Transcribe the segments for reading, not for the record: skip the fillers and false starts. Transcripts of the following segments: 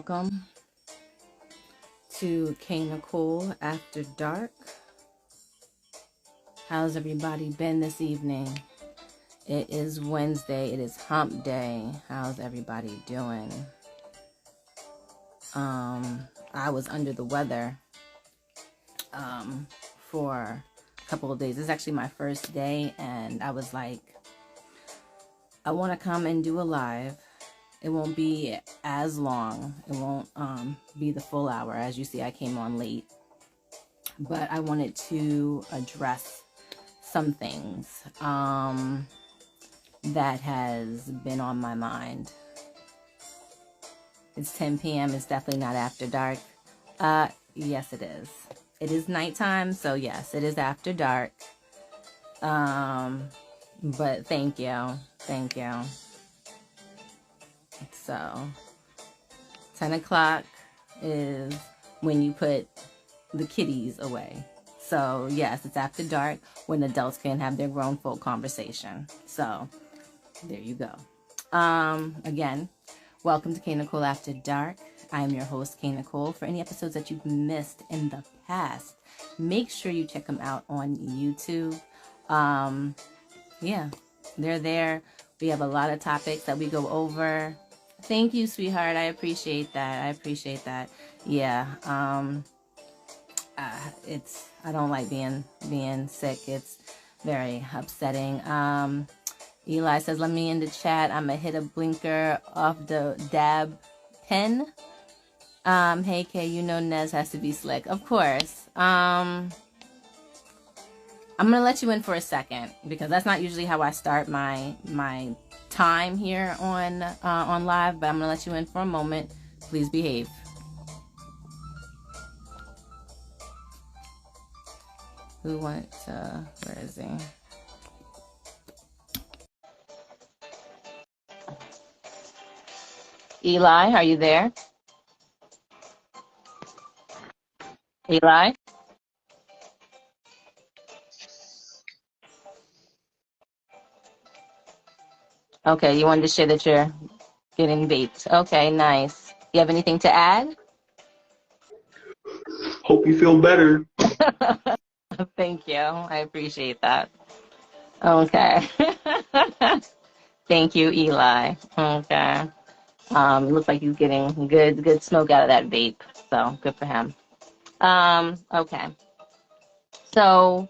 welcome to Kaynichole After Dark. How's everybody been this evening? It is Wednesday. It is hump day. How's everybody doing? I was under the weather for a couple of days. This is actually my first day, and I was like, I want to come and do a live. It won't be as long. It won't be the full hour. As you see, I came on late. But I wanted to address some things that has been on my mind. It's 10 p.m. It's definitely not after dark. Yes, it is. It is nighttime, so yes, it is after dark. But thank you. Thank you. So, 10 o'clock is when you put the kitties away. So, yes, it's after dark when adults can have their grown folk conversation. So, there you go. Again, welcome to Kaynichole After Dark. I am your host, Kaynichole. For any episodes that you've missed in the past, make sure you check them out on YouTube. Yeah, they're there. We have a lot of topics that we go over. Thank you, sweetheart. I appreciate that. Yeah. I don't like being sick. It's very upsetting. Eli says, let me in the chat. I'm gonna hit a blinker off the dab pen. Hey Kay, you know Nez has to be slick. Of course. I'm gonna let you in for a second because that's not usually how I start my time here on live, but I'm gonna let you in for a moment. Please behave. Who went to, where is he? Eli, are you there? Eli? Okay, you wanted to share that you're getting vaped. Okay, nice. You have anything to add? Hope you feel better. Thank you. I appreciate that. Okay. Thank you, Eli. Okay. Looks like he's getting good smoke out of that vape. So good for him. Okay. So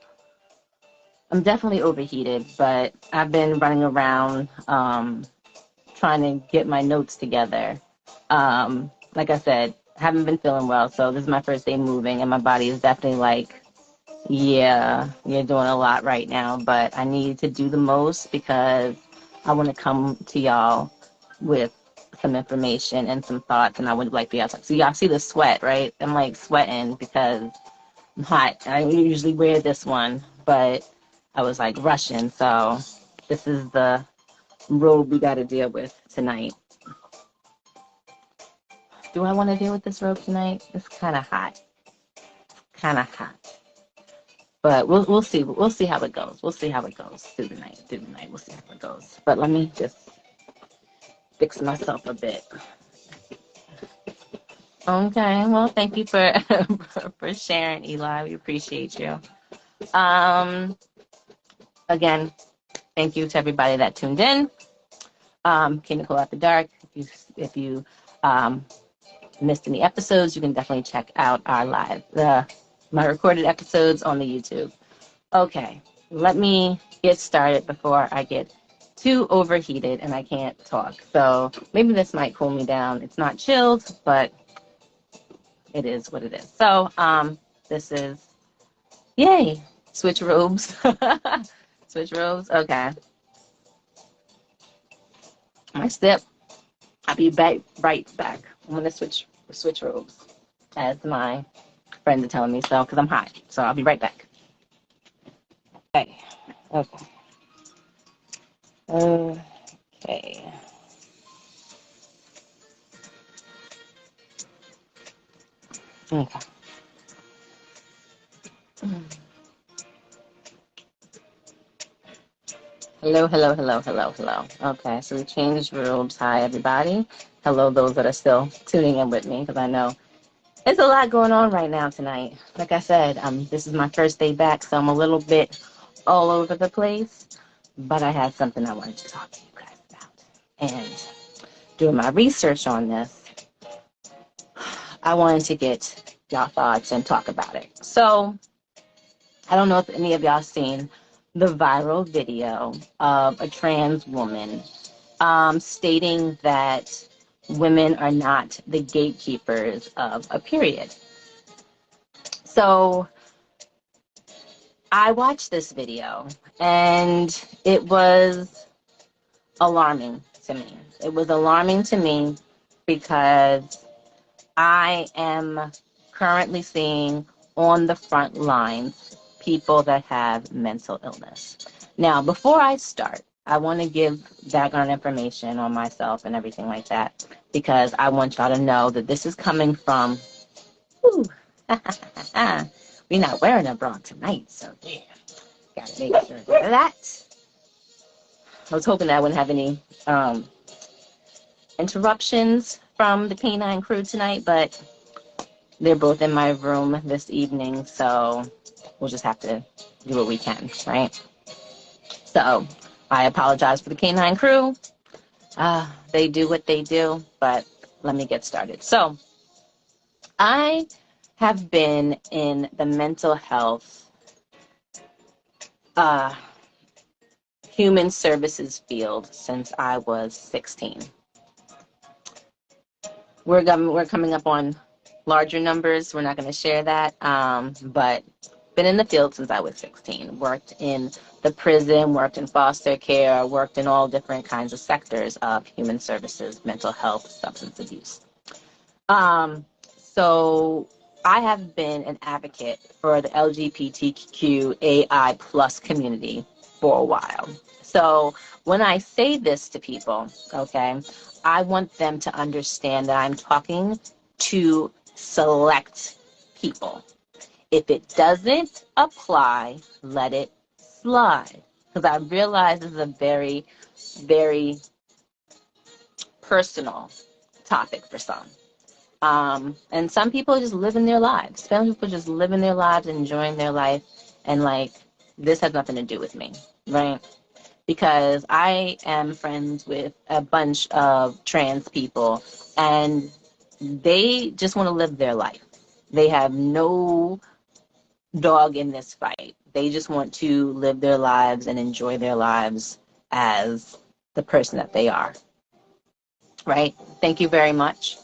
I'm definitely overheated, but I've been running around trying to get my notes together. Like I said, haven't been feeling well, so this is my first day moving, and my body is definitely like, yeah, you're doing a lot right now, but I need to do the most because I want to come to y'all with some information and some thoughts, and I would like for y'all to, so y'all see the sweat, right? I'm like sweating because I'm hot. I usually wear this one, but I was like rushing, so this is the robe we got to deal with tonight. Do I want to deal with this robe tonight? It's kind of hot. But we'll see. We'll see how it goes. We'll see how it goes through the night. We'll see how it goes. But let me just fix myself a bit. Okay. Well, thank you for for sharing, Eli. We appreciate you. Again, thank you to everybody that tuned in. Kaynichole After Dark. If you missed any episodes, you can definitely check out our my recorded episodes on the YouTube. Okay, let me get started before I get too overheated and I can't talk. So maybe this might cool me down. It's not chilled, but it is what it is. So this is, yay, switch robes. Switch robes, okay. My step. I'll be right back. I'm gonna switch robes, as my friends are telling me so, because I'm hot. So I'll be right back. Okay. Okay. Hello. Okay, so we changed robes. Hi, everybody. hello those that are still tuning in with me, because I know there's a lot going on right now tonight. Like I said, this is my first day back, so I'm a little bit all over the place, but I had something I wanted to talk to you guys about. And doing my research on this, I wanted to get y'all thoughts and talk about it. So I don't know if any of y'all seen the viral video of a trans woman stating that women are not the gatekeepers of a period. So I watched this video and it was alarming to me. It was alarming to me because I am currently seeing on the front lines people that have mental illness. Now, before I start, I want to give background information on myself and everything like that, because I want y'all to know that this is coming from, we're not wearing a bra tonight, so yeah, gotta make sure of that. I was hoping that I wouldn't have any interruptions from the canine crew tonight, but they're both in my room this evening, so we'll just have to do what we can, right? So I apologize for the canine crew. They do what they do, but let me get started. So I have been in the mental health human services field since I was 16. We're coming up on larger numbers. We're not going to share that, but been in the field since I was 16. Worked in the prison, worked in foster care, worked in all different kinds of sectors of human services, mental health, substance abuse. So I have been an advocate for the LGBTQAI plus community for a while. So when I say this to people, okay, I want them to understand that I'm talking to select people. If it doesn't apply, let it slide. Because I realize this is a very, very personal topic for some. And some people just living their lives. Some people just living their lives, enjoying their life, and like, this has nothing to do with me, right? Because I am friends with a bunch of trans people, and they just want to live their life. They have no dog in this fight. They just want to live their lives and enjoy their lives as the person that they are, right? Thank you very much.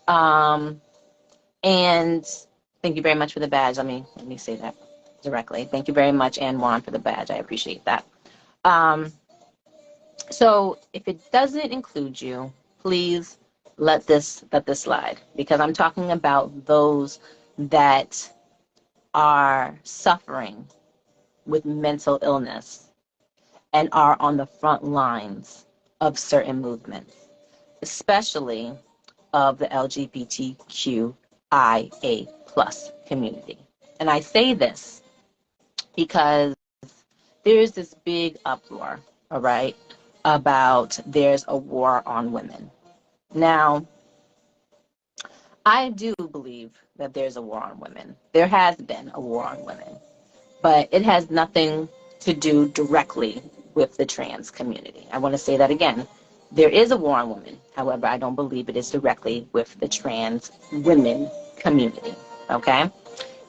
And thank you very much for the badge. Let me say that directly. Thank you very much, Ann Juan, for the badge. I appreciate that. So if it doesn't include you, please let this slide, because I'm talking about those that are suffering with mental illness and are on the front lines of certain movements, especially of the LGBTQIA plus community. And I say this because there's this big uproar, all right, about there's a war on women. Now, I do believe that there's a war on women. There has been a war on women, but it has nothing to do directly with the trans community. I want to say that again. There is a war on women. However, I don't believe it is directly with the trans women community, okay?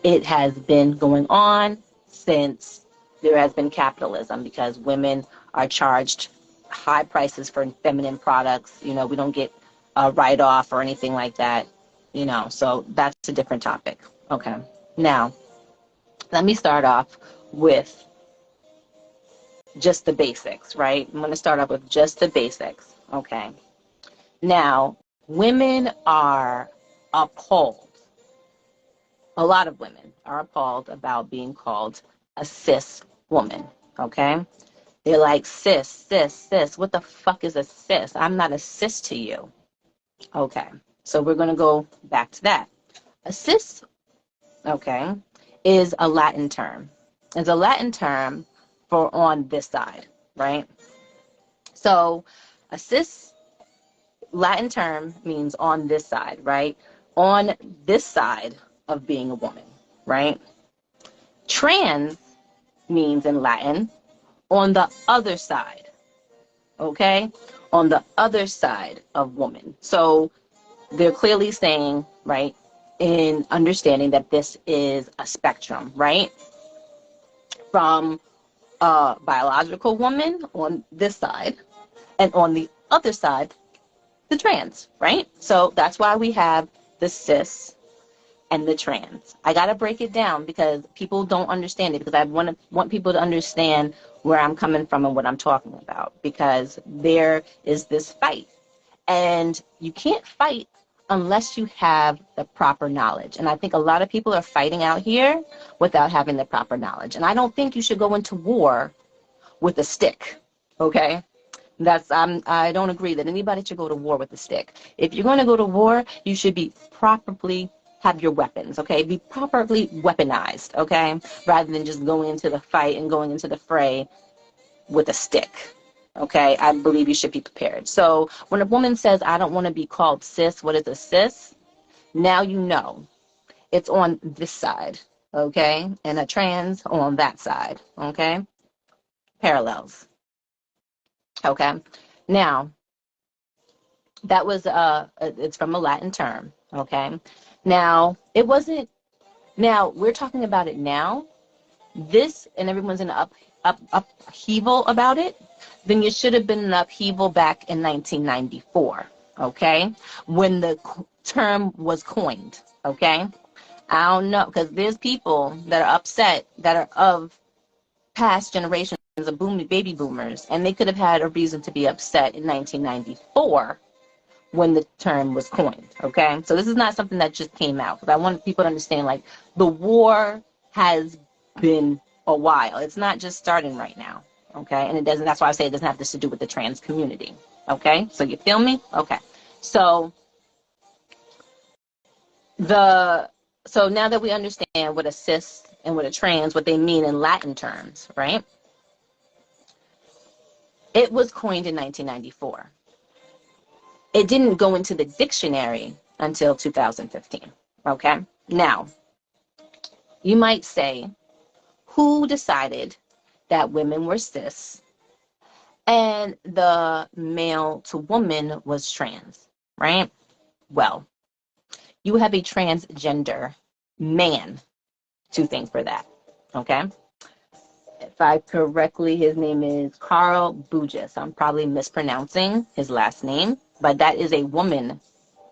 It has been going on since there has been capitalism, because women are charged high prices for feminine products. You know, we don't get a write-off or anything like that, you know, so that's a different topic. Okay, now, let me start off with just the basics, right? I'm going to start off with just the basics, okay? Now, women are appalled. A lot of women are appalled about being called a cis woman, okay? They're like, cis. What the fuck is a cis? I'm not a cis to you. Okay, so we're going to go back to that. A cis, okay, is a Latin term. It's a Latin term for on this side, right? So a cis Latin term means on this side, right? On this side of being a woman, right? Trans means in Latin on the other side, okay? On the other side of woman. So they're clearly saying, right, in understanding that this is a spectrum, right? From a biological woman on this side, and on the other side, the trans, right? So that's why we have the cis and the trans. I got to break it down because people don't understand it, because I want people to understand where I'm coming from and what I'm talking about, because there is this fight, and you can't fight unless you have the proper knowledge. And I think a lot of people are fighting out here without having the proper knowledge. And I don't think you should go into war with a stick, okay? I don't agree that anybody should go to war with a stick. If you're going to go to war, you should be properly have your weapons, okay? Be properly weaponized, okay? Rather than just going into the fight and going into the fray with a stick, okay? I believe you should be prepared. So when a woman says, I don't want to be called cis, what is a cis? Now you know. It's on this side, okay? And a trans on that side, okay? Parallels, okay? Now, that was it's from a Latin term, okay? Now we're talking about it now, this, and everyone's in an upheaval about it. Then you should have been in an upheaval back in 1994, okay, when the term was coined, okay? I don't know, because there's people that are upset that are of past generations of baby boomers, and they could have had a reason to be upset in 1994 when the term was coined, okay? So this is not something that just came out. But I want people to understand, like, the war has been a while. It's not just starting right now, okay? And that's why I say it doesn't have this to do with the trans community, okay? So you feel me? Okay. So now that we understand what a cis and what a trans, what they mean in Latin terms, right? It was coined in 1994. It didn't go into the dictionary until 2015, okay? Now, you might say, who decided that women were cis and the male to woman was trans, right? Well, you have a transgender man to thank for that, okay? If I correctly, his name is Carl Bugis. I'm probably mispronouncing his last name, but that is a woman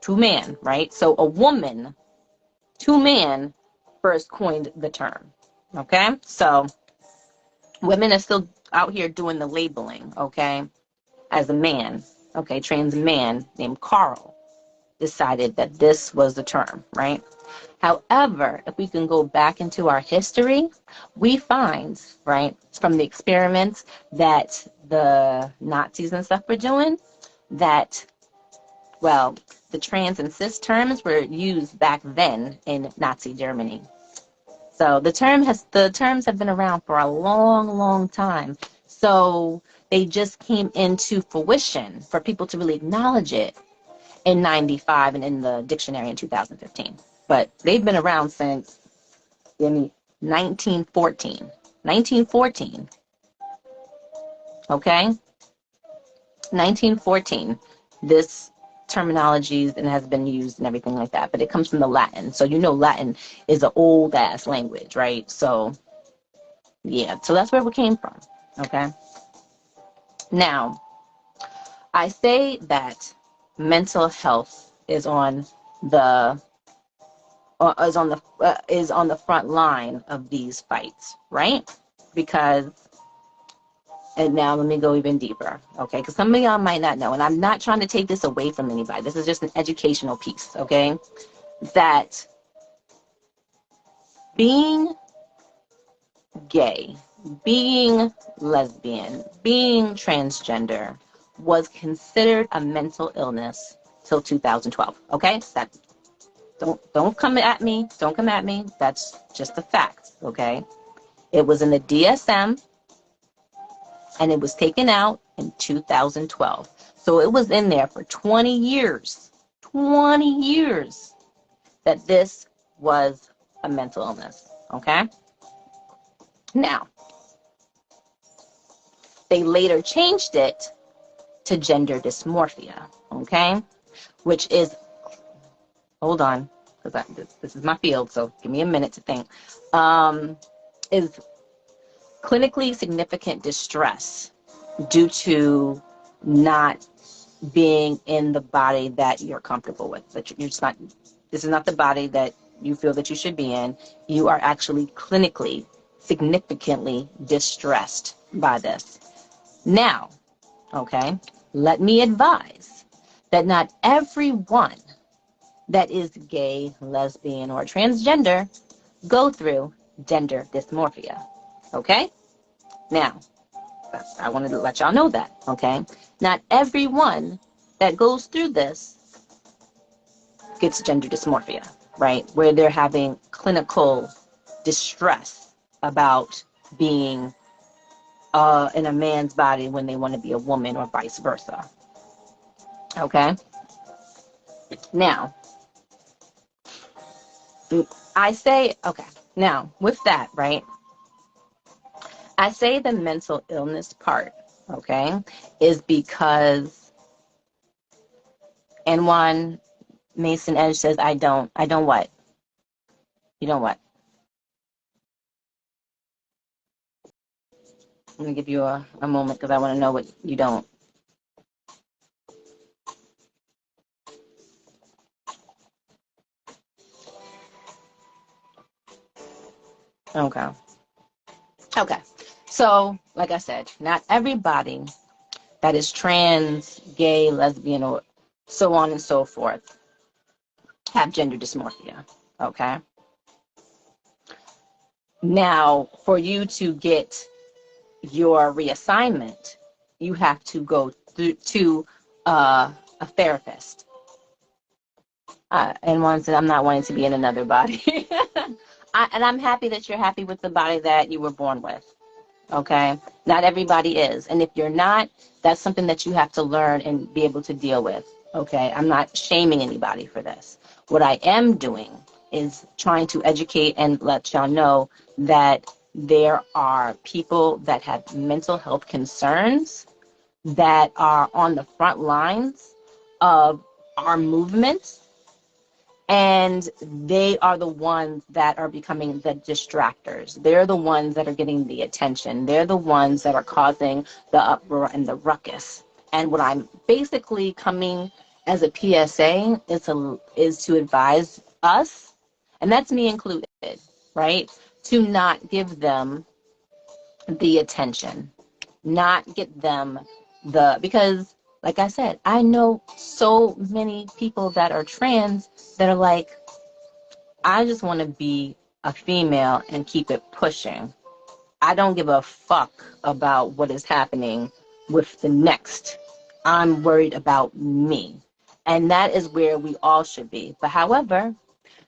to man, right? So a woman to man first coined the term, okay? So women are still out here doing the labeling, okay? As a man, okay, trans man named Carl decided that this was the term, right? However, if we can go back into our history, we find, right, from the experiments that the Nazis and stuff were doing, that, well, the trans and cis terms were used back then in Nazi Germany. So the terms have been around for a long, long time. So they just came into fruition for people to really acknowledge it in 95 and in the dictionary in 2015. But they've been around since 1914. 1914. Okay? 1914. This terminology and has been used and everything like that. But it comes from the Latin. So you know Latin is an old-ass language, right? So, yeah. So that's where we came from. Okay? Now, I say that mental health is on the front line of these fights, right? Because, and now let me go even deeper, okay? Because some of y'all might not know, and I'm not trying to take this away from anybody. This is just an educational piece, okay? That being gay, being lesbian, being transgender was considered a mental illness till 2012, okay? Don't come at me. Don't come at me. That's just a fact, okay? It was in the DSM, and it was taken out in 2012. So it was in there for 20 years. 20 years that this was a mental illness. Okay? Now, they later changed it to gender dysmorphia. Okay? Which is, hold on, because this is my field, so give me a minute to think. Is clinically significant distress due to not being in the body that you're comfortable with. That you're just not, this is not the body that you feel that you should be in. You are actually clinically significantly distressed by this. Now, okay, let me advise that not everyone that is gay, lesbian, or transgender go through gender dysmorphia. Okay? Now, I wanted to let y'all know that, okay? Not everyone that goes through this gets gender dysmorphia, right? Where they're having clinical distress about being in a man's body when they want to be a woman or vice versa. Okay? Now, I say, okay, now with that, right? I say the mental illness part, okay, is because, and one Mason Edge says, I don't what? You don't what? I'm going to give you a moment because I want to know what you don't. Okay. Okay. So, like I said, not everybody that is trans, gay, lesbian, or so on and so forth have gender dysmorphia. Okay. Now, for you to get your reassignment, you have to go to a therapist. And one said, I'm not wanting to be in another body. And I'm happy that you're happy with the body that you were born with. Okay? Not everybody is. And if you're not, that's something that you have to learn and be able to deal with. Okay? I'm not shaming anybody for this. What I am doing is trying to educate and let y'all know that there are people that have mental health concerns that are on the front lines of our movement, and they are the ones that are becoming the distractors. They're the ones that are getting the attention. They're the ones that are causing the uproar and the ruckus. And what I'm basically coming as a PSA is to advise us, and that's me included, right, to not give them the attention, not get them because like I said, I know so many people that are trans that are like, I just want to be a female and keep it pushing. I don't give a fuck about what is happening with the next. I'm worried about me. And that is where we all should be. But however,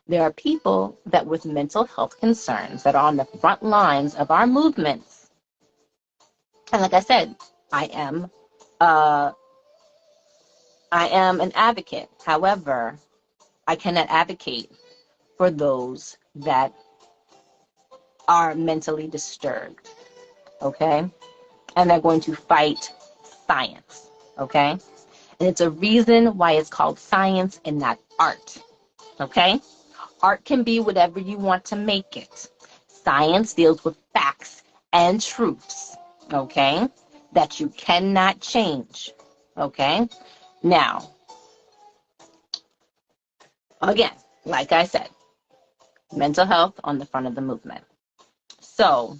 there are people that with mental health concerns that are on the front lines of our movements. And like I said, I am an advocate. However, I cannot advocate for those that are mentally disturbed, okay? And they're going to fight science, okay? And it's a reason why it's called science and not art, okay? Art can be whatever you want to make it. Science deals with facts and truths, okay? That you cannot change, okay? Now, again, like I said, mental health on the front of the movement. So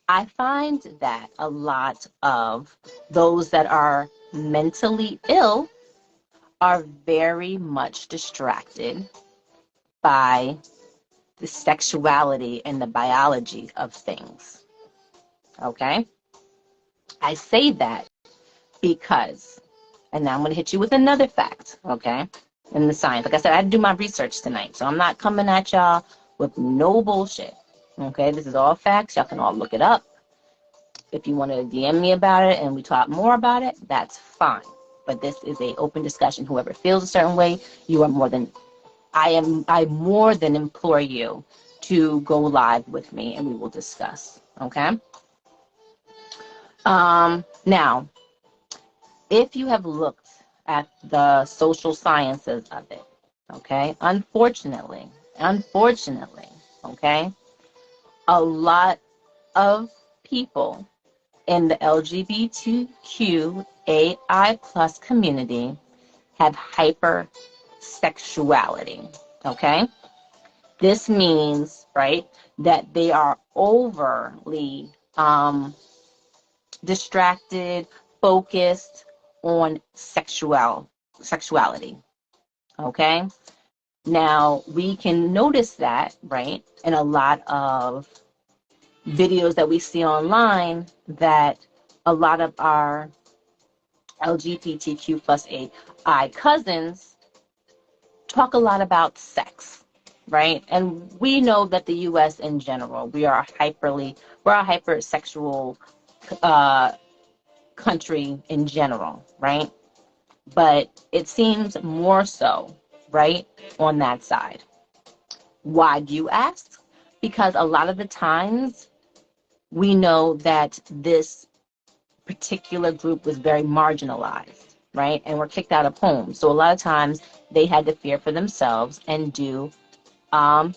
I find that a lot of those that are mentally ill are very much distracted by the sexuality and the biology of things. Okay? I say that because, and now I'm going to hit you with another fact, okay, in the science. Like I said, I had to do my research tonight, so I'm not coming at y'all with no bullshit, okay? This is all facts. Y'all can all look it up. If you want to DM me about it and we talk more about it, that's fine, but this is a open discussion. Whoever feels a certain way, you are more than, I more than implore you to go live with me and we will discuss, okay? Now, if you have looked at the social sciences of it, okay, unfortunately, okay, a lot of people in the LGBTQAI plus community have hypersexuality, okay? This means, right, that they are overly distracted, focused on sexuality, okay? Now, we can notice that, right, in a lot of videos that we see online, that a lot of our LGBTQ plus AI cousins talk a lot about sex, right? And we know that the U.S. in general, we're a hypersexual country in general, right? But it seems more so, right, on that side. Why do you ask? Because a lot of the times we know that this particular group was very marginalized, right? And were kicked out of homes. So a lot of times they had to fear for themselves and do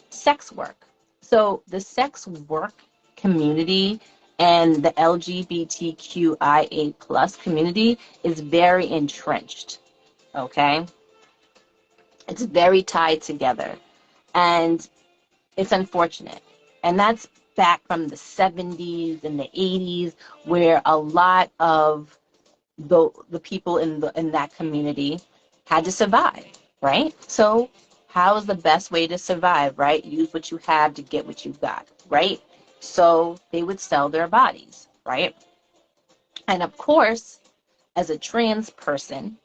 sex work. So the sex work community and the LGBTQIA plus community is very entrenched, okay? It's very tied together. And it's unfortunate. And that's back from the 70s and the 80s, where a lot of the people in that community had to survive, right? So how is the best way to survive, right? Use what you have to get what you've got, right? So they would sell their bodies, right? And of course, as a trans person,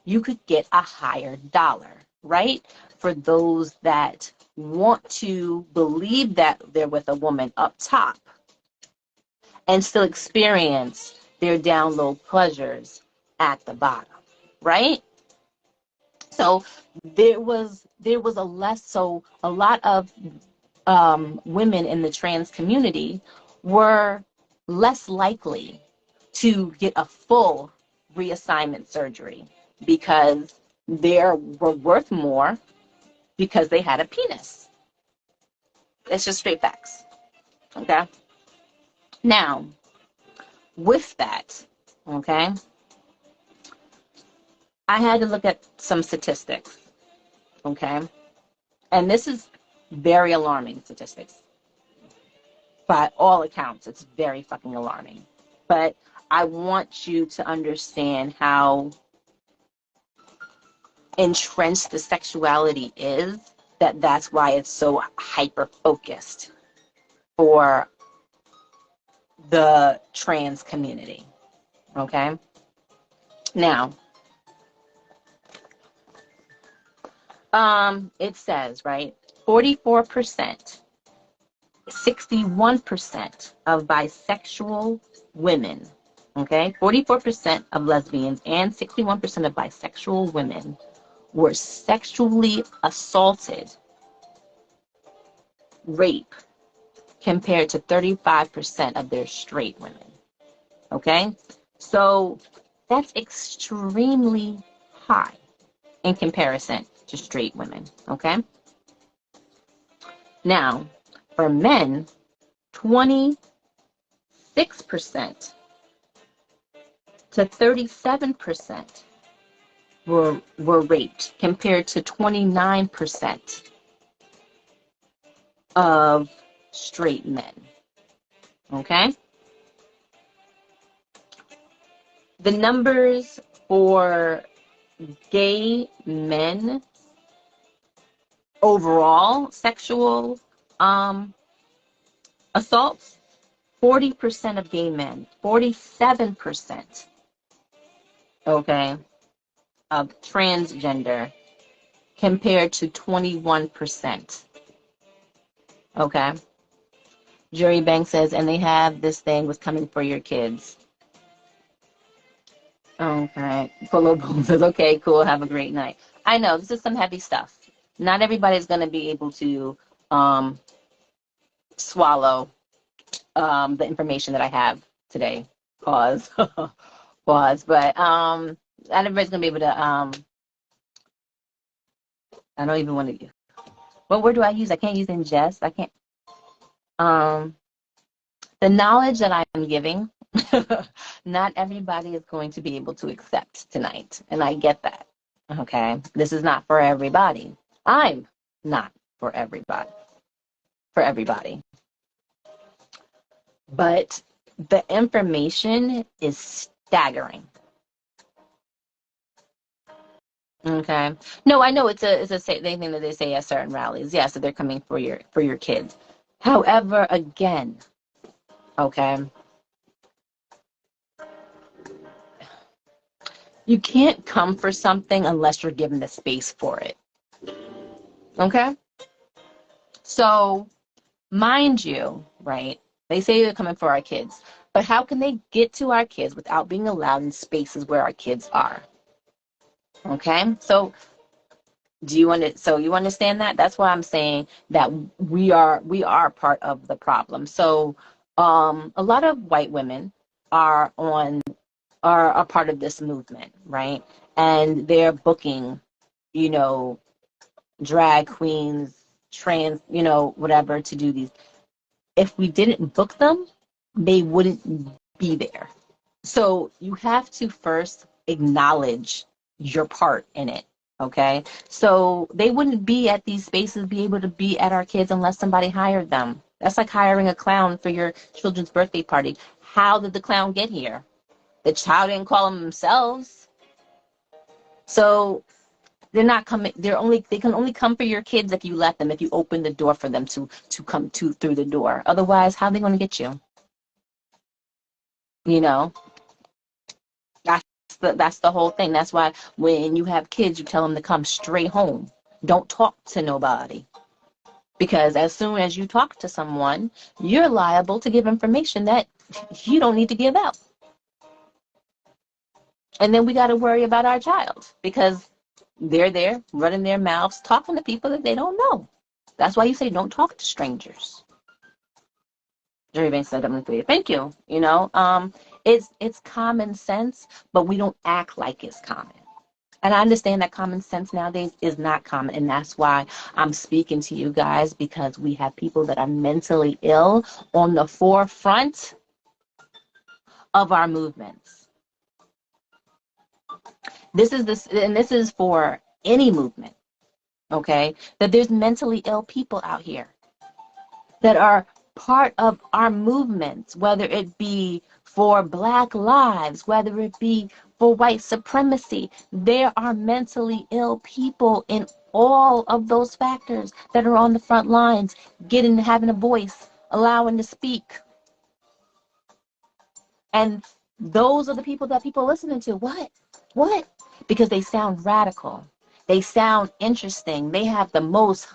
you could get a higher dollar, right? For those that want to believe that they're with a woman up top and still experience their down low pleasures at the bottom, right? So there was a lot of women in the trans community were less likely to get a full reassignment surgery because they were worth more because they had a penis. It's just straight facts. Okay. Now, with that, okay, I had to look at some statistics. Okay. And this is very alarming statistics. By all accounts, it's very fucking alarming. But I want you to understand how entrenched the sexuality is, that's why it's so hyper focused for the trans community. Okay. Now, it says, right, 44%, 61% of bisexual women, okay, 44% of lesbians and 61% of bisexual women were sexually assaulted, rape, compared to 35% of their straight women. Okay? So that's extremely high in comparison to straight women. Okay? Now, for men, 26% to 37% were raped, compared to 29% of straight men. Okay? The numbers for gay men overall sexual assaults, 40% of gay men, 47%, okay, of transgender, compared to 21%. Okay. Jury Bank says, and they have this thing with coming for your kids. Okay. Full of bones. Okay, cool. Have a great night. I know this is some heavy stuff. Not everybody's going to be able to um, swallow the information that I have today. Pause. Pause. But not everybody's going to be able to. I don't even want to. What word do I use? I can't use ingest. I can't. Um, the knowledge that I am giving, not everybody is going to be able to accept tonight. And I get that. Okay. This is not for everybody. I'm not for everybody. For everybody. But the information is staggering. Okay. No, I know it's a same thing that they say at certain rallies. Yeah, so they're coming for your kids. However, again, okay, you can't come for something unless you're given the space for it. Okay? So, mind you, right? They say they're coming for our kids, but how can they get to our kids without being allowed in spaces where our kids are? Okay? So, so you understand that? That's why I'm saying that we are part of the problem. So, a lot of white women are a part of this movement, right? And they're booking, you know, drag queens, trans, whatever to do these. If we didn't book them, they wouldn't be there. So you have to first acknowledge your part in it. Okay. So they wouldn't be at these spaces, be able to be at our kids unless somebody hired them. That's like hiring a clown for your children's birthday party. How did the clown get here? The child didn't call them themselves. So they're not coming. They can only come for your kids if you let them, if you open the door for them to come through the door. Otherwise, how are they going to get you? You know, that's the whole thing. That's why when you have kids, you tell them to come straight home. Don't talk to nobody. Because as soon as you talk to someone, you're liable to give information that you don't need to give out. And then we got to worry about our child because they're there running their mouths, talking to people that they don't know. That's why you say don't talk to strangers. Jerry Banks said I'm going thank you. It's common sense, but we don't act like it's common. And I understand that common sense nowadays is not common. And that's why I'm speaking to you guys, because we have people that are mentally ill on the forefront of our movements. This is for any movement, okay? That there's mentally ill people out here that are part of our movements, whether it be for Black lives, whether it be for white supremacy. There are mentally ill people in all of those factors that are on the front lines, having a voice, allowing to speak. And those are the people that people are listening to. What? Because they sound radical. They sound interesting. They have the most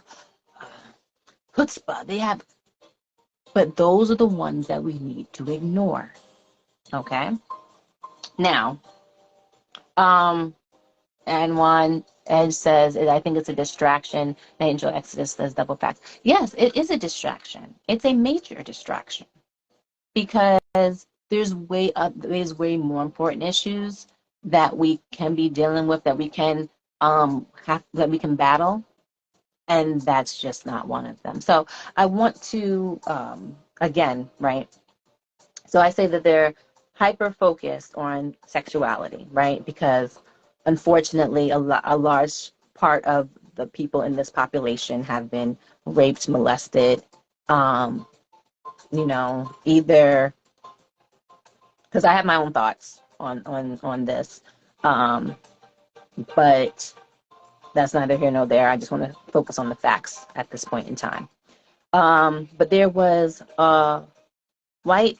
chutzpah. But those are the ones that we need to ignore. Okay? Now, and one Edge says, I think it's a distraction. Angel Exodus says double facts. Yes, it is a distraction. It's a major distraction because there's way more important issues that we can be dealing with, that we can battle, and that's just not one of them. So I want to again, right? So I say that they're hyper focused on sexuality, right? Because unfortunately, a large part of the people in this population have been raped, molested, either, because I have my own thoughts on this, but that's neither here nor there. I just want to focus on the facts at this point in time. But there was like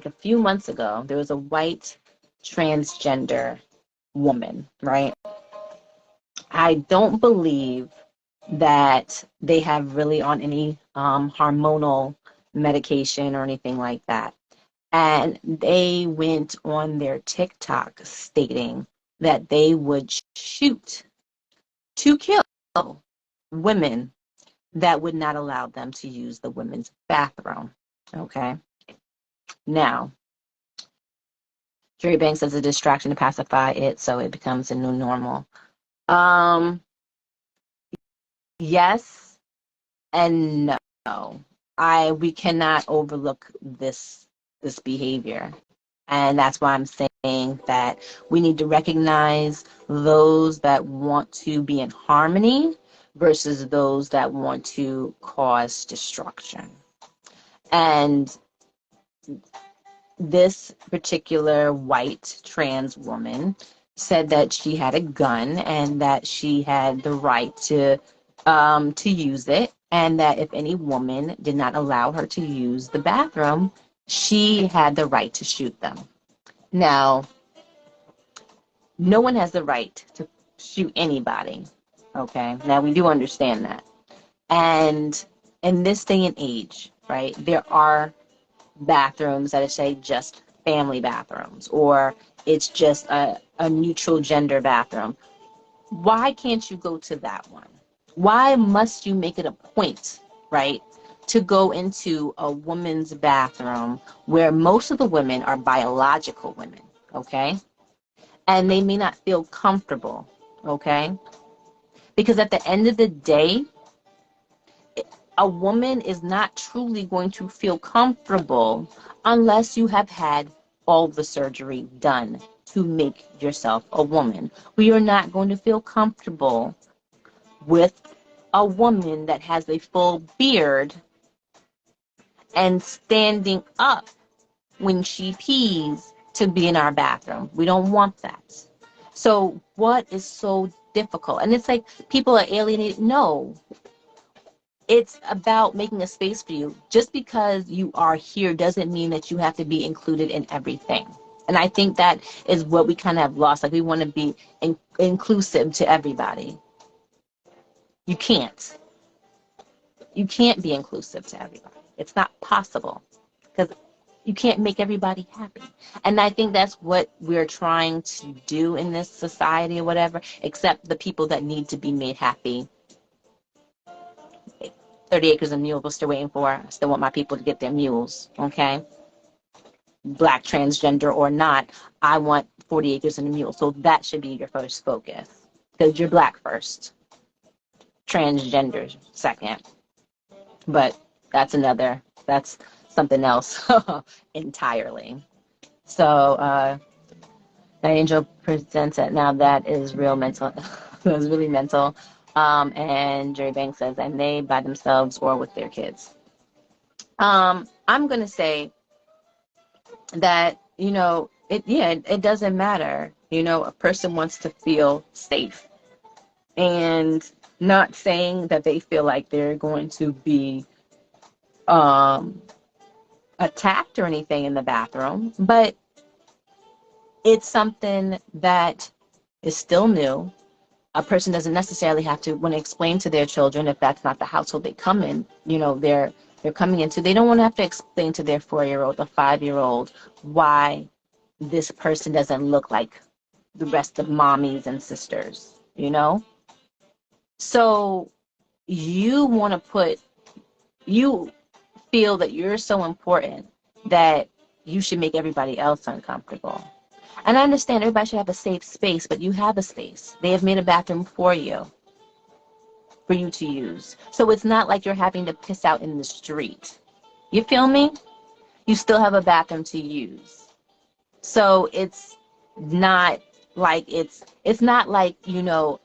a few months ago, there was a white transgender woman, right? I don't believe that they have really on any hormonal medication or anything like that. And they went on their TikTok stating that they would shoot to kill women that would not allow them to use the women's bathroom. Okay. Now, Jerry Banks as a distraction to pacify it, so it becomes a new normal. Um, yes and no. We cannot overlook this behavior. And that's why I'm saying that we need to recognize those that want to be in harmony versus those that want to cause destruction. And this particular white trans woman said that she had a gun and that she had the right to use it, and that if any woman did not allow her to use the bathroom, she had the right to shoot them. Now, no one has the right to shoot anybody. Okay. Now, we do understand that. And in this day and age, right, there are bathrooms that say just family bathrooms, or it's just a neutral gender bathroom. Why can't you go to that one? Why must you make it a point, right, to go into a woman's bathroom where most of the women are biological women, okay? And they may not feel comfortable, okay? Because at the end of the day, a woman is not truly going to feel comfortable unless you have had all the surgery done to make yourself a woman. We are not going to feel comfortable with a woman that has a full beard and standing up when she pees to be in our bathroom. We don't want that. So what is so difficult? And it's like people are alienated. No, it's about making a space for you. Just because you are here doesn't mean that you have to be included in everything. And I think that is what we kind of have lost. Like, we want to be inclusive to everybody. You can't. You can't be inclusive to everybody. It's not possible, because you can't make everybody happy. And I think that's what we're trying to do in this society or whatever, except the people that need to be made happy. 30 acres of mules we're still waiting for. I still want my people to get their mules, okay? Black, transgender or not, I want 40 acres and a mule. So that should be your first focus, because you're black first, transgender second. But that's something else entirely. So Angel presents it. Now that is real mental. It was really mental. And Jerry Banks says, and they by themselves or with their kids. I'm going to say that, it doesn't matter. A person wants to feel safe, and not saying that they feel like they're going to be attacked or anything in the bathroom, but it's something that is still new. A person doesn't necessarily have to want to explain to their children, if that's not the household they come in, they're coming into. They don't want to have to explain to their 4-year-old or 5-year-old why this person doesn't look like the rest of mommies and sisters, So you feel that you're so important that you should make everybody else uncomfortable. And I understand everybody should have a safe space, but you have a space. They have made a bathroom for you to use. So it's not like you're having to piss out in the street. You feel me? You still have a bathroom to use. So it's not like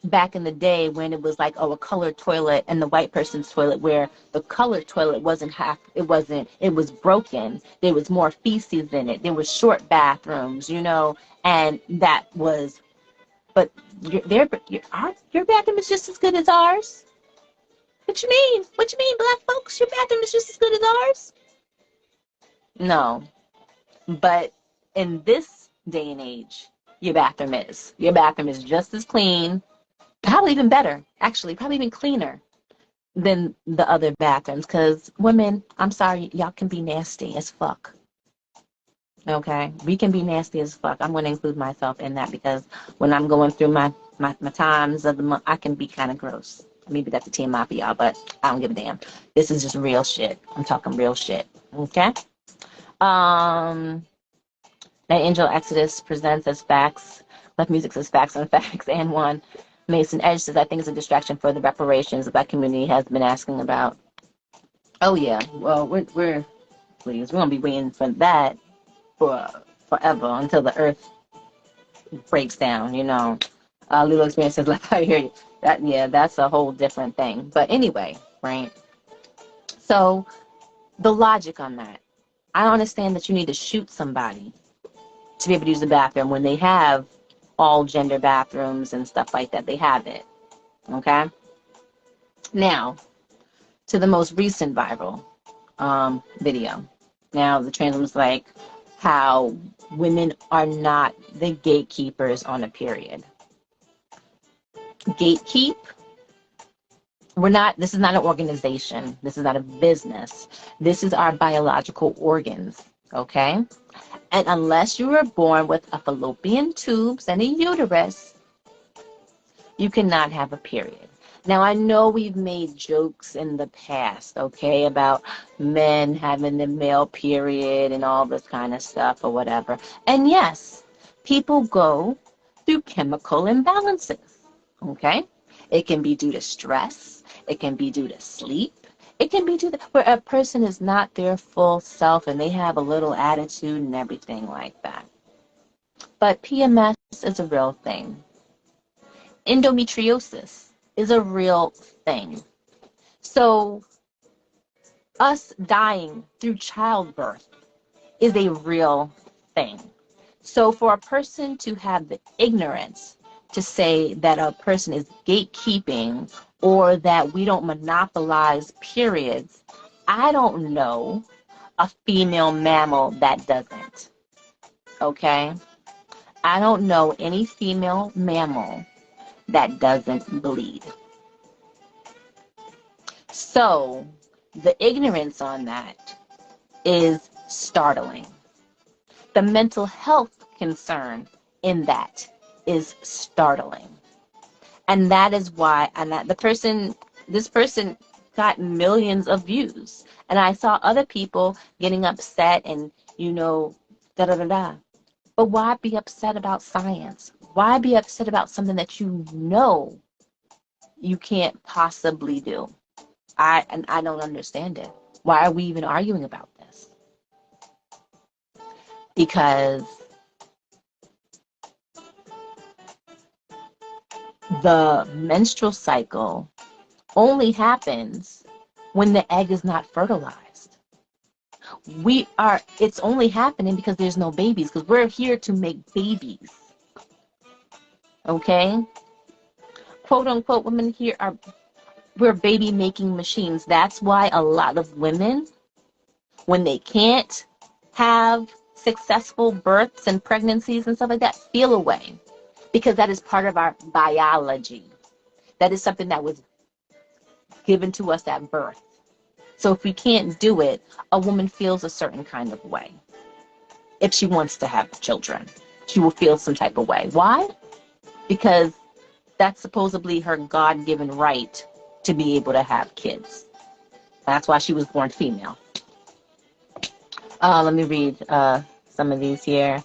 back in the day when it was like, a colored toilet and the white person's toilet, where the colored toilet it was broken. There was more feces in it. There was short bathrooms, and that was, but your bathroom is just as good as ours. What you mean? What you mean, black folks? Your bathroom is just as good as ours? No. But in this day and age, your bathroom is. Your bathroom is just as clean, probably even better, actually, probably even cleaner than the other bathrooms. Because women, I'm sorry, y'all can be nasty as fuck. Okay, we can be nasty as fuck. I'm going to include myself in that because when I'm going through my times of the month, I can be kind of gross. Maybe that's a TMI for y'all, but I don't give a damn. This is just real shit. I'm talking real shit. Okay. Um, that Angel Exodus presents as facts. Left Music says facts on facts. And one Mason Edge says I think it's a distraction for the reparations the Black community has been asking about. Oh yeah. Well, we're please. We're gonna be waiting for that for forever until the earth breaks down, you know. Lilo Experience says, like, I hear you. That, yeah, that's a whole different thing. But anyway, right? So the logic on that, I understand that you need to shoot somebody to be able to use the bathroom when they have all gender bathrooms and stuff like that. They have it. Okay? Now, to the most recent viral video. Now, the trans was like how women are not the gatekeepers on a period. Gatekeep, we're not, this is not an organization. This is not a business. This is our biological organs, okay? And unless you were born with a fallopian tubes and a uterus, you cannot have a period. Now, I know we've made jokes in the past, okay, about men having the male period and all this kind of stuff or whatever. And yes, people go through chemical imbalances, okay? It can be due to stress. It can be due to sleep. It can be due to where a person is not their full self and they have a little attitude and everything like that. But PMS is a real thing. Endometriosis is a real thing. So us dying through childbirth is a real thing. So for a person to have the ignorance to say that a person is gatekeeping or that we don't monopolize periods, I don't know a female mammal that doesn't. Okay? I don't know any female mammal that doesn't bleed. So the ignorance on that is startling. The mental health concern in that is startling. And that is why, and that this person got millions of views. And I saw other people getting upset and, da da da da. But why be upset about science? Why be upset about something that you know you can't possibly do? I don't understand it. Why are we even arguing about this? Because the menstrual cycle only happens when the egg is not fertilized. It's only happening because there's no babies, because we're here to make babies. Okay? Quote unquote, women here we're baby making machines. That's why a lot of women, when they can't have successful births and pregnancies and stuff like that, feel away, because that is part of our biology. That is something that was given to us at birth. So if we can't do it, a woman feels a certain kind of way. If she wants to have children, she will feel some type of way. Why? Because that's supposedly her God-given right to be able to have kids. That's why she was born female. Let me read some of these here.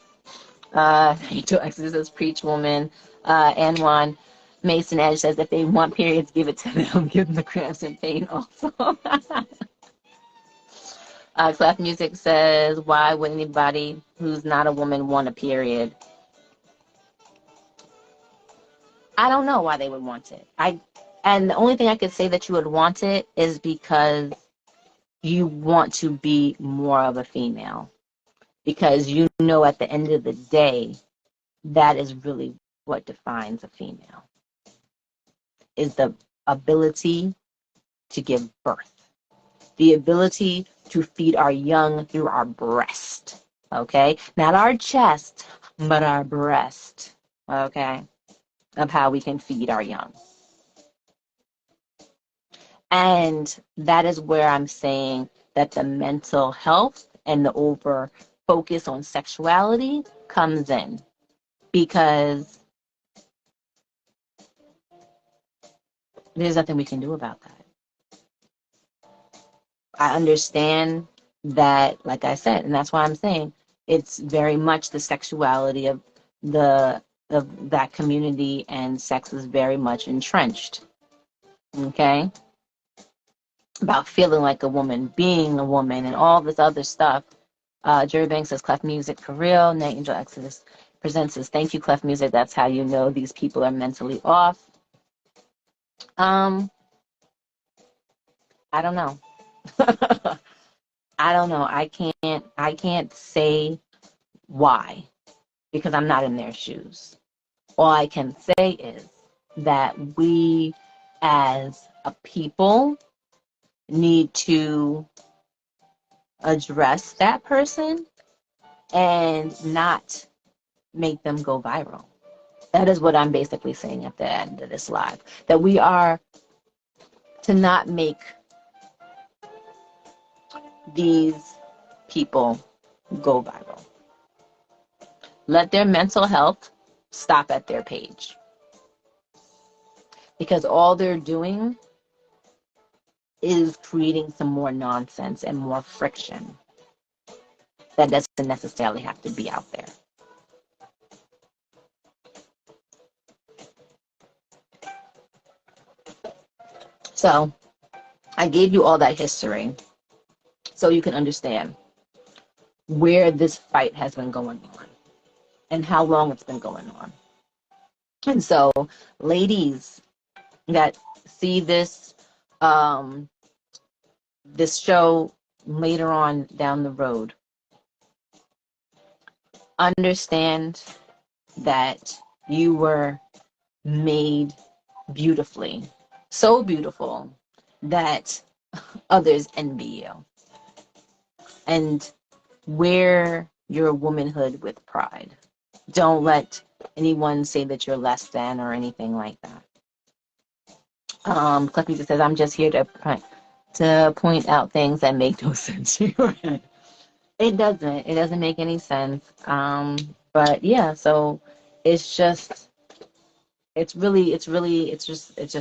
Angel Exodus, Preach Woman, Anwan Mason Edge says if they want periods, give it to them. Give them the cramps and pain also. Clef Music says, why would anybody who's not a woman want a period? I don't know why they would want it. And the only thing I could say that you would want it is because you want to be more of a female. Because you know at the end of the day, that is really what defines a female. Is the ability to give birth. The ability to feed our young through our breast. Okay? Not our chest, but our breast. Okay? Of how we can feed our young. And that is where I'm saying that the mental health and the focus on sexuality comes in, because there's nothing we can do about that. I understand that, like I said, and that's why I'm saying it's very much the sexuality of that community, and sex is very much entrenched. Okay? About feeling like a woman, being a woman, and all this other stuff. Jerry Banks says, Clef Music for real. Night Angel Exodus presents says, thank you, Clef Music. That's how you know these people are mentally off. I don't know. I don't know. I can't say why, because I'm not in their shoes. All I can say is that we as a people need to address that person and not make them go viral. That is what I'm basically saying at the end of this live. That we are to not make these people go viral. Let their mental health stop at their page. Because all they're doing is creating some more nonsense and more friction that doesn't necessarily have to be out there. So I gave you all that history so you can understand where this fight has been going on and how long it's been going on. And so, ladies that see this this show later on down the road, understand that you were made beautifully, so beautiful that others envy you, and wear your womanhood with pride. Don't let anyone say that you're less than or anything like that. Clucky just says, I'm just here to point out things that make no sense. It doesn't make any sense. But yeah, so it's just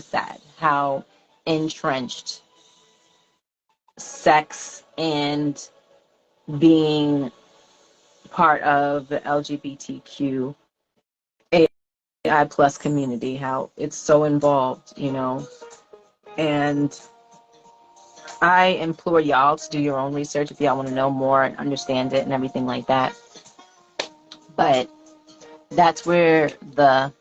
sad how entrenched sex and being part of the LGBTQ AI plus community, how it's so involved, and I implore y'all to do your own research if y'all want to know more and understand it and everything like that. But that's where the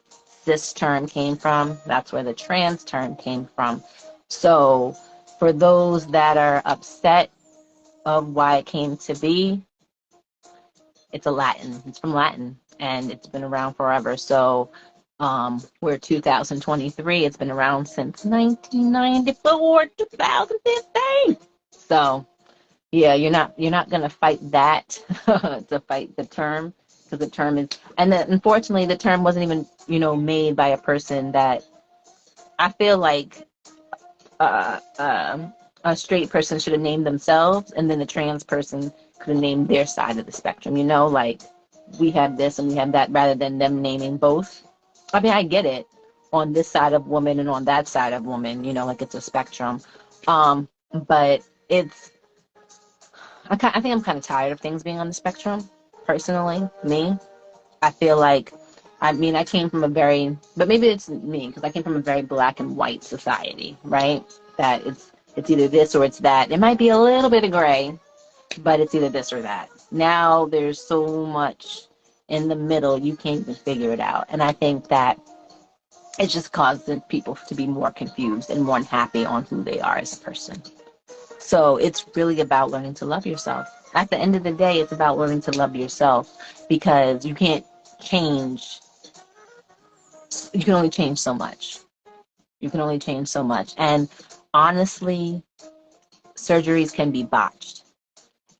cis term came from. That's where the trans term came from. So for those that are upset of why it came to be, it's from Latin, and it's been around forever. So we're 2023. It's been around since 1994, 2015. So yeah, you're not gonna fight that to fight the term, because the term is, and unfortunately the term wasn't even made by a person that I feel like a straight person should have named themselves, and then the trans person could have named their side of the spectrum. Like we have this and we have that, rather than them naming both. I mean, I get it on this side of woman and on that side of woman, like it's a spectrum. But I think I'm kind of tired of things being on the spectrum, personally, me. I feel like, I came from but maybe it's me, because I came from a very black and white society, right? That it's either this or it's that. It might be a little bit of gray, but it's either this or that. Now there's so much in the middle, you can't even figure it out. And I think that it just causes people to be more confused and more unhappy on who they are as a person. So it's really about learning to love yourself. At the end of the day, it's about learning to love yourself, because you can't change. You can only change so much. You can only change so much. And honestly, surgeries can be botched.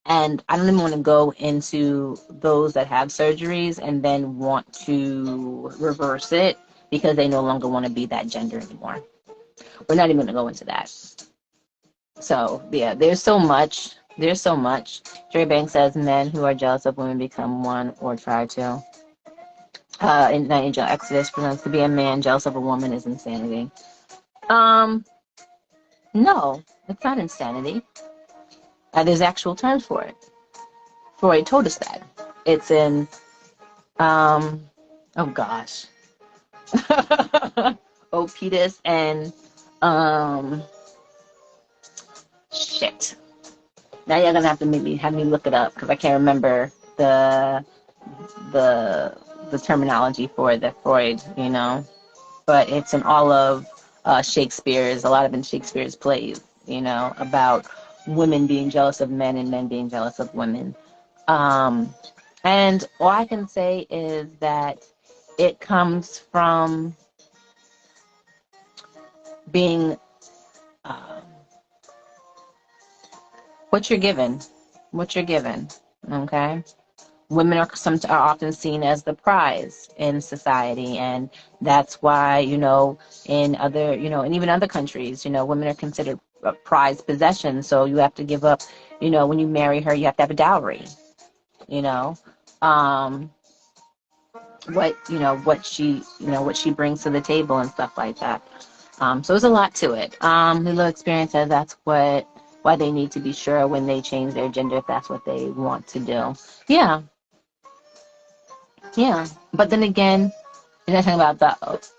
And I don't even want to go into those that have surgeries and then want to reverse it because they no longer want to be that gender anymore. We're not even going to go into that. So, yeah, there's so much There's so much. Dre Banks says men who are jealous of women become one or try to. In Angel Exodus presents to be a man jealous of a woman is insanity. Um, no, it's not insanity. There's actual terms for it. Freud told us that. It's in, oh gosh. Oedipus and, um, shit. Now you're gonna have to maybe have me look it up because I can't remember the the terminology for the Freud, you know. But it's in all of Shakespeare's, a lot of in Shakespeare's plays, you know, about women being jealous of men and men being jealous of women. Um, and all I can say is that it comes from being um, what you're given, what you're given. Okay, women are often seen as the prize in society, and that's why, you know, in other, you know, and even other countries, you know, women are considered a prized possession. So you have to give up, you know, when you marry her, you have to have a dowry, you know. Um, what she brings to the table and stuff like that. So there's a lot to it. Lilo Experience says that's why they need to be sure when they change their gender if that's what they want to do. Yeah, yeah. But then again, you're not talking about that.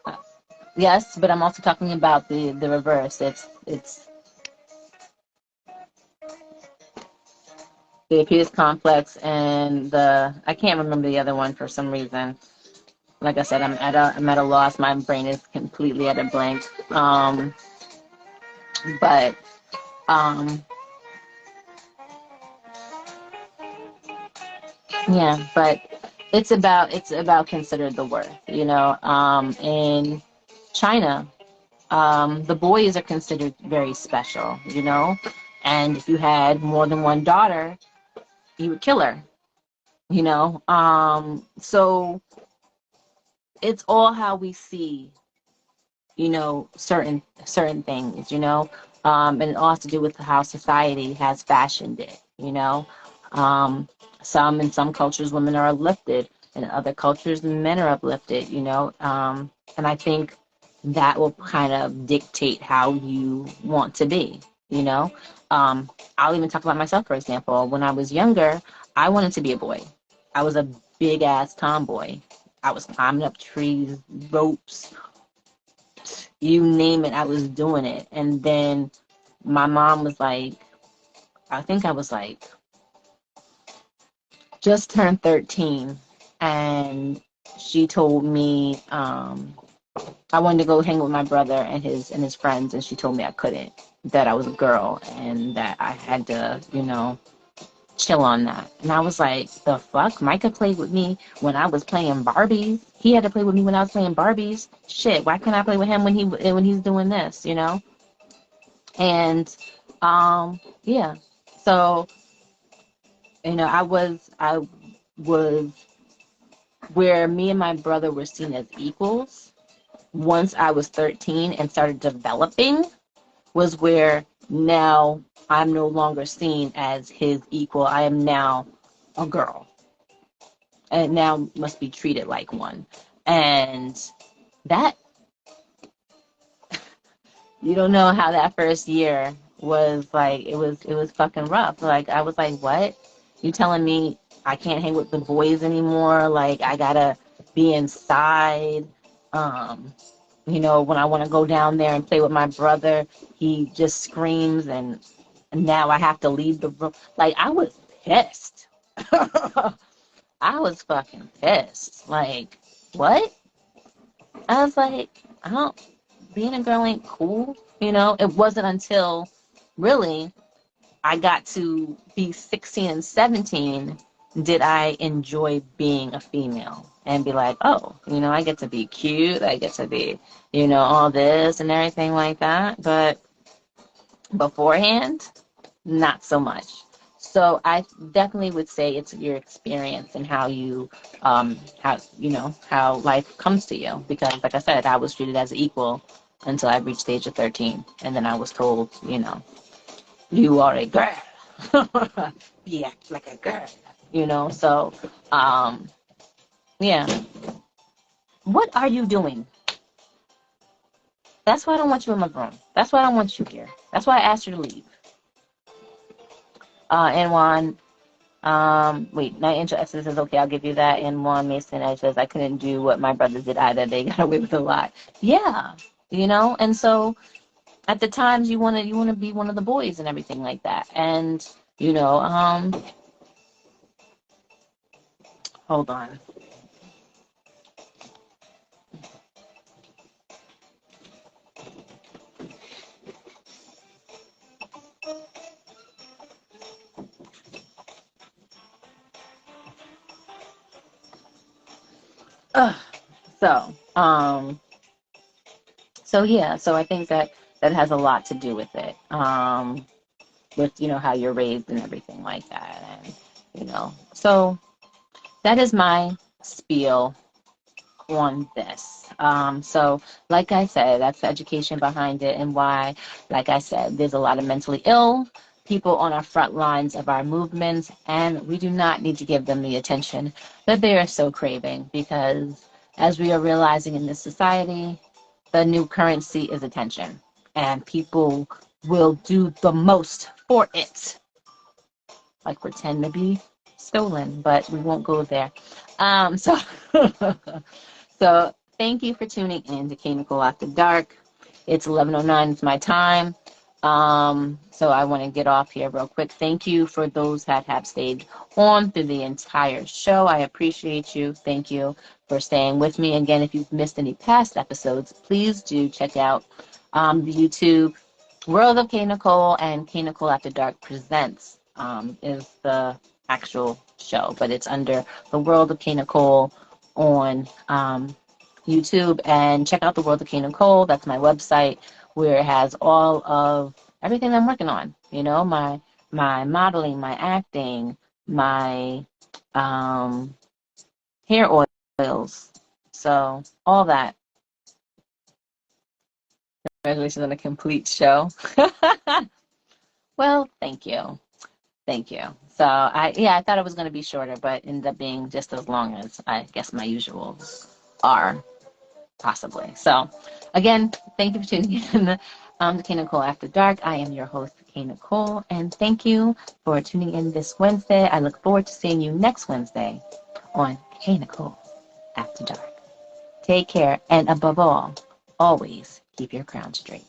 Yes, but I'm also talking about the reverse. It's the Oedipus complex and the I can't remember the other one for some reason. Like I said, I'm at a loss. My brain is completely at a blank. But um, yeah, but it's about considered the worth. You know, in China, the boys are considered very special. You know, and if you had more than one daughter, you would kill her. You know, so it's all how we see, you know, certain things, you know, and it all has to do with how society has fashioned it, you know. Um, in some cultures, women are uplifted, in other cultures, men are uplifted, you know. And I think that will kind of dictate how you want to be, you know. I'll even talk about myself, for example. When I was younger, I wanted to be a boy. I was a big ass tomboy. I was climbing up trees, ropes, you name it, I was doing it. And then my mom was like, I think I was like just turned 13, and she told me I wanted to go hang with my brother and his friends, and she told me I couldn't, that I was a girl and that I had to, you know, chill on that. And I was like, the fuck? Micah played with me when I was playing Barbies. He had to play with me when I was playing Barbies. Shit, why can't I play with him when he's doing this, you know? And yeah. So, you know, I was where me and my brother were seen as equals. Once I was 13 and started developing was where now I'm no longer seen as his equal. I am now a girl and now must be treated like one. And that, you don't know how that first year was like. It was fucking rough. Like, I was like, what? You telling me I can't hang with the boys anymore? Like, I gotta be inside. Um, you know, when I want to go down there and play with my brother, he just screams, and now I have to leave the room. Like, I was pissed. I was fucking pissed. Like, what? I was like, I don't, being a girl ain't cool. You know, it wasn't until really I got to be 16 and 17 did I enjoy being a female and be like, oh, you know, I get to be cute. I get to be, you know, all this and everything like that. But beforehand, not so much. So I definitely would say it's your experience and how you know, how life comes to you. Because, like I said, I was treated as equal until I reached the age of 13, and then I was told, you know, you are a girl. Be act like a girl, you know. So, yeah. What are you doing? That's why I don't want you in my room. That's why I don't want you here. That's why I asked you to leave. And Juan, wait, Night Angel Essence says, okay, I'll give you that. And Juan Mason Edge says, I couldn't do what my brothers did either. They got away with a lot. Yeah, you know, and so at the times you wanna be one of the boys and everything like that. And, you know, hold on. Ugh. So, so yeah, so I think that that has a lot to do with it. With, you know, how you're raised and everything like that. And, you know, so that is my spiel on this. So, like I said, that's the education behind it and why, like I said, there's a lot of mentally ill people on our front lines of our movements, and we do not need to give them the attention that they are so craving because, as we are realizing in this society, the new currency is attention, and people will do the most for it, like pretend to be stolen, but we won't go there. So, so thank you for tuning in to Kaynichole After Dark. It's 11:09. It's my time. So I want to get off here real quick. Thank you for those that have stayed on through the entire show. I appreciate you. Thank you for staying with me. Again, if you've missed any past episodes, please do check out the YouTube World of Kaynichole and Kaynichole After Dark Presents is the actual show, but it's under the World of Kaynichole on YouTube. And check out the World of Kaynichole. That's my website where it has all of everything I'm working on. You know, my modeling, my acting, my hair oils. So all that. Congratulations on a complete show. Well, thank you. Thank you. So I thought it was going to be shorter, but ended up being just as long as I guess my usuals are, possibly. So again, thank you for tuning in to Kaynichole After Dark. I am your host, Kaynichole, and thank you for tuning in this Wednesday. I look forward to seeing you next Wednesday on Kaynichole After Dark. Take care, and above all, always keep your crown straight.